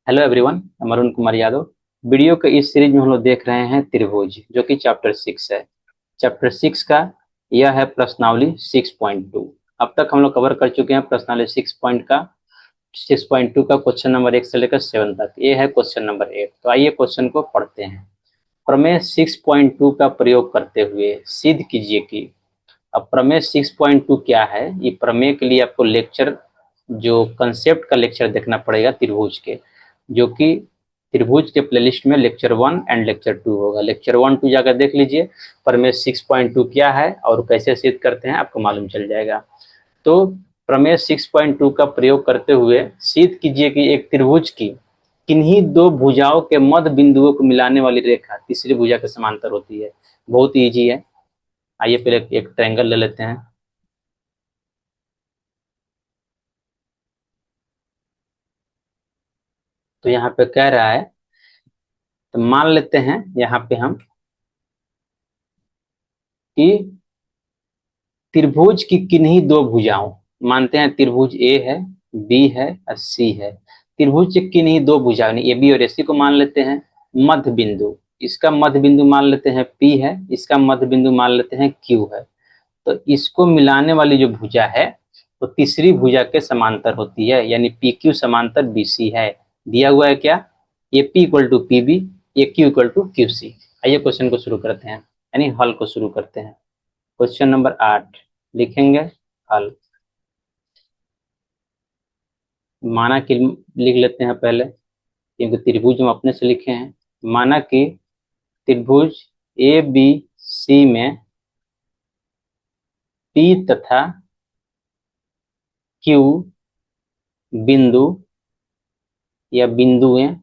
Hello everyone, मैं Arun Kumar Yadav. Video के इस सीरीज में हम लोग देख रहे हैं त्रिभुज, जो कि चैप्टर 6 है। चैप्टर 6 का यह है प्रश्नावली 6.2। अब तक हम लोग कवर कर चुके हैं प्रश्नावली 6.2 का क्वेश्चन नंबर 1 से लेकर 7 तक। ये है क्वेश्चन नंबर 8। तो आइए क्वेश्चन को पढ़ते हैं। प्रमेय 6.2 का प्रयोग करते हुए सिद्ध कीजिए कि। अब प्रमेय 6.2 क्या है? ये प्रमेय के लिए आपको लेक्चर, जो कंसेप्ट का लेक्चर देखना पड़ेगा त्रिभुज के, जो कि त्रिभुज के प्लेलिस्ट में लेक्चर 1 एंड लेक्चर 2 होगा। लेक्चर 1-2 जाकर देख लीजिए। प्रमेय 6.2 क्या है और कैसे सिद्ध करते हैं आपको मालूम चल जाएगा। तो प्रमेय 6.2 का प्रयोग करते हुए सिद्ध कीजिए कि एक त्रिभुज की किन्हीं दो भुजाओं के मध्य बिंदुओं को मिलाने वाली रेखा तीसरी भुजा के समांतर होती है। बहुत ईजी है। आइए पहले एक ट्रायंगल ले लेते हैं। तो यहाँ पे कह रहा है, तो मान लेते हैं यहाँ पे हम कि त्रिभुज की किन्हीं दो भुजाओं, मानते हैं त्रिभुज ए है, बी है और सी है। त्रिभुज की किन्हीं दो भुजाओं ए बी और सी को मान लेते हैं मध्य बिंदु। इसका मध्य बिंदु मान लेते हैं पी है, इसका मध्य बिंदु मान लेते हैं क्यू है। तो इसको मिलाने वाली जो भुजा है वो तीसरी भुजा के समांतर होती है, यानी पी क्यू समांतर बी सी है। दिया हुआ है क्या? A P equal to P B, A Q equal to Q C. आइए क्वेश्चन को शुरू करते हैं, यानी हल को शुरू करते हैं। क्वेश्चन नंबर 8 लिखेंगे हल। माना कि लिख लेते हैं पहले, क्योंकि त्रिभुज हम अपने से लिखे हैं। माना कि त्रिभुज ए बी सी में पी तथा क्यू बिंदु या बिंदुएं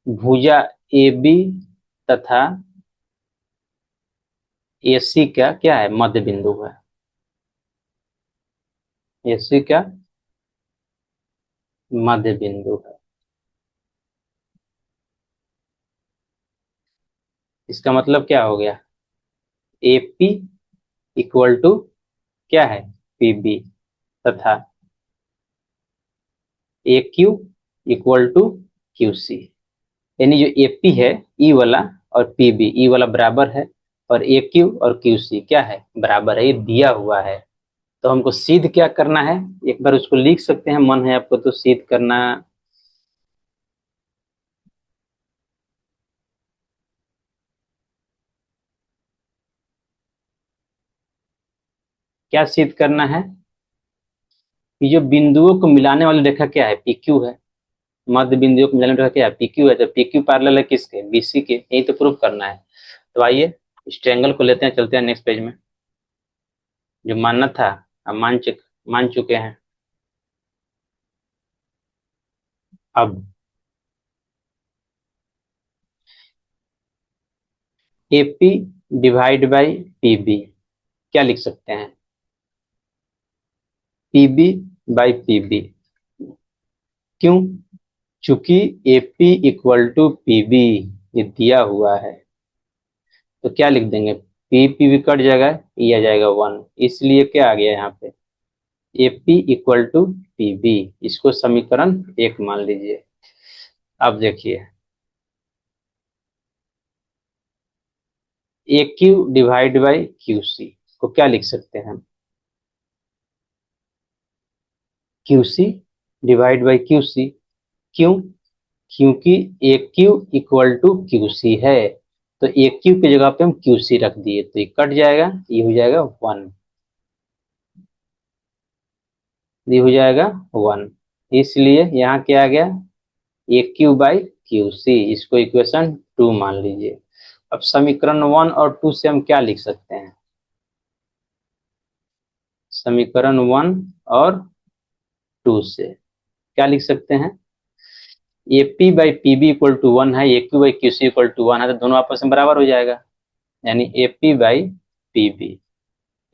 भुजा ए बी तथा ए सी का क्या है? मध्य बिंदु है। ए सी का मध्य बिंदु है। इसका मतलब क्या हो गया? ए पी इक्वल टू क्या है? पी बी तथा A Q equal to Q C. यानी जो ए पी है ई वाला और पी बी ई वाला बराबर है, और ए क्यू और क्यू सी क्या है? बराबर है। ये दिया हुआ है। तो हमको सिद्ध क्या करना है? एक बार उसको लिख सकते हैं, मन है आपको तो सिद्ध करना। क्या सिद्ध करना है? कि जो बिंदुओं को मिलाने वाली रेखा क्या है? पी क्यू है। मध्य बिंदुओं को मिलाने वाली रेखा क्या है? पी क्यू है। तो पी क्यू पैरेलल है किसके? बीसी के। यही तो प्रूफ करना है। तो आइए इस ट्रायंगल को लेते हैं, चलते हैं नेक्स्ट पेज में। जो मानना था अब मान चुके हैं। अब A P divide by P B क्या लिख सकते हैं? P B by P B. क्यों? चूंकि A P equal to P B ये दिया हुआ है, तो क्या लिख देंगे? पी पी भी कट जाएगा, ये आ जाएगा 1। इसलिए क्या आ गया यहाँ पे? A P equal to P B. इसको समीकरण 1 मान लीजिए। अब देखिए, A Q divide by Q C को क्या लिख सकते हैं हम? Q C divide by Q C. क्यों? क्योंकि A Q equal to Q C है। तो ए क्यू की जगह पे हम क्यू सी रख दिए, तो ये कट जाएगा, ये हो जाएगा 1। ये हो जाएगा 1। इसलिए यहाँ क्या आ गया? ए क्यू बाई क्यू सी। इसको इक्वेशन 2 मान लीजिए। अब समीकरण 1 और 2 से हम क्या लिख सकते हैं? समीकरण 1 और 2 से क्या लिख सकते हैं? A P by P B equal to 1 है, A Q by Q C equal to 1 है, तो दोनों आपस में बराबर हो जाएगा। यानी A P by P B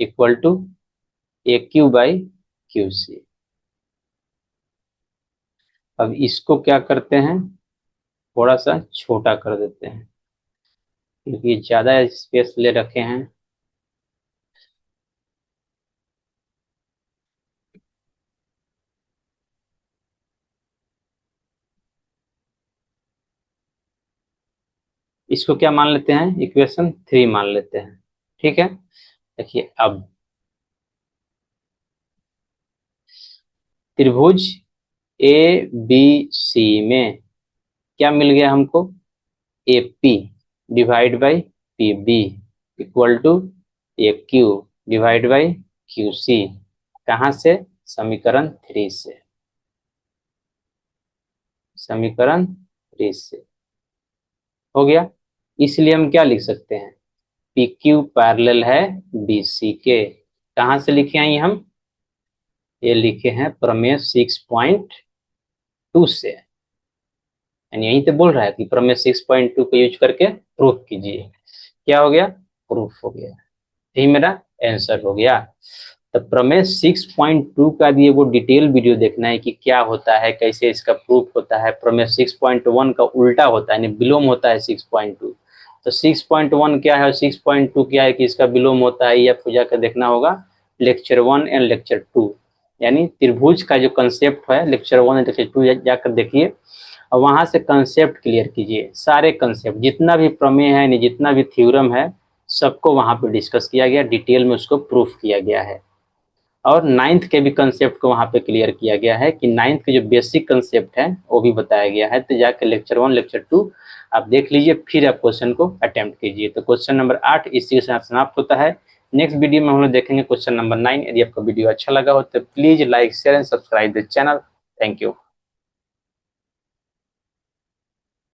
equal to A Q by Q C. अब इसको क्या करते हैं? थोड़ा सा छोटा कर देते हैं, क्योंकि ज्यादा स्पेस ले रखे हैं। इसको क्या मान लेते हैं, इक्वेशन 3 मान लेते हैं। ठीक है, देखिए अब त्रिभुज ए बी सी में क्या मिल गया हमको, A P divide by P B equal to A Q divide by Q C. कहाँ से, समीकरण 3 से, समीकरण 3 से हो गया। इसलिए हम क्या लिख सकते हैं, पी क्यू पैरेलल है बी सी के। कहाँ से लिखे हैं ये हम, ये लिखे हैं प्रमेय 6.2 से, यानी यहीं पे बोल रहा है कि प्रमेय 6.2 को यूज करके प्रूफ कीजिए। क्या हो गया, प्रूफ हो गया, यही मेरा आंसर हो गया। तो प्रमेय 6.2 का भी वो डिटेल वीडियो देखना है कि क्या होता है, कैसे इसका प्रूफ होता है। प्रमेय 6.1 का उल्टा होता है, यानी विलोम होता है 6.2। तो 6.1 क्या है और 6.2 क्या है कि इसका विलोम होता है, ये आपको जाकर देखना होगा लेक्चर 1 एंड लेक्चर 2, यानी त्रिभुज का जो कंसेप्ट है लेक्चर 1 एंड लेक्चर 2 जाकर देखिए और वहां से कंसेप्ट क्लियर कीजिए। सारे कंसेप्ट जितना भी प्रमेय है, यानी जितना भी थ्योरम है, सबको वहां पे डिस्कस किया गया, डिटेल में उसको प्रूफ किया गया है। और नाइन्थ के भी कंसेप्ट को वहां पे क्लियर किया गया है कि नाइन्थ के जो बेसिक कंसेप्ट है वो भी बताया गया है। तो जाके लेक्चर 1 लेक्चर 2 आप देख लीजिए, फिर आप क्वेश्चन को अटेम्प्ट कीजिए। तो क्वेश्चन नंबर 8 इसी के साथ समाप्त होता है। नेक्स्ट वीडियो में हम लोग देखेंगे क्वेश्चन नंबर 9। यदि आपको वीडियो अच्छा लगा हो तो please like share and subscribe the channel. Thank you.